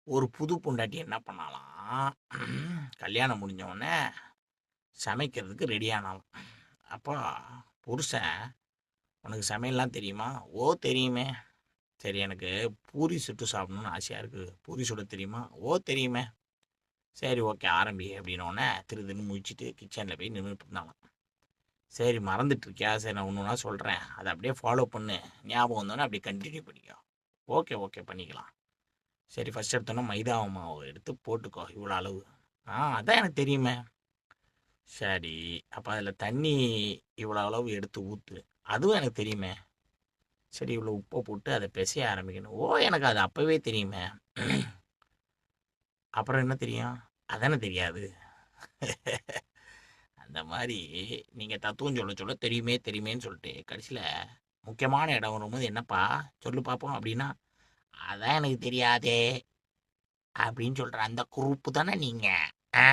ஒரு புது பொண்டாட்டி என்ன பண்ணாலாம், கல்யாணம் முடிஞ்ச உடனே சமைக்கிறதுக்கு ரெடி ஆனாலாம். அப்போ புருஷன், "உனக்கு சமையல்லாம் தெரியுமா?" "ஓ தெரியுமே." "சரி, எனக்கு பூரி சுட்டு சாப்பிடணும்னு ஆசையாக இருக்குது, பூரி சுட தெரியுமா?" "ஓ தெரியுமே." "சரி, ஓகே, ஆரம்பி." அப்படின்னோடனே திருதுன்னு முழிச்சிட்டு கிச்சனில் போய் நின்றுட்டு இருந்தாலாம். "சரி, மறந்துட்டு இருக்கியா? சரி, நான் ஒன்று ஒன்றா சொல்கிறேன், அதை அப்படியே ஃபாலோ பண்ணு, ஞாபகம் வந்தோடனே அப்படியே கண்டினியூ பண்ணிக்கோ." "ஓகே ஓகே, பண்ணிக்கலாம்." "சரி, ஃபஸ்ட் எடுத்தோன்னே மைதா மாவு எடுத்து போட்டுக்கோ, இவ்வளோ அளவு." அதான் எனக்கு தெரியுமே." "சரி, அப்போ அதில் தண்ணி இவ்வளோ அளவு எடுத்து ஊற்று." "அதுவும் எனக்கு தெரியுமே." "சரி, இவ்வளோ உப்பை போட்டு அதை பிசைய ஆரம்பிக்கணும்." "ஓ, எனக்கு அது அப்போவே தெரியுமே." "அப்புறம் என்ன தெரியும்?" "அதானே தெரியாது." அந்த மாதிரி நீங்கள் தத்துவம் சொல்ல சொல்ல தெரியுமே தெரியுமேன்னு சொல்லிட்டு கடைசியில் முக்கியமான இடம் வரும்போது, "என்னப்பா சொல்லு பார்ப்போம்." அப்படின்னா, "அதான் எனக்கு தெரியாதே." அப்படின்னு சொல்கிற அந்த குரூப்பு தானே நீங்கள். ஆ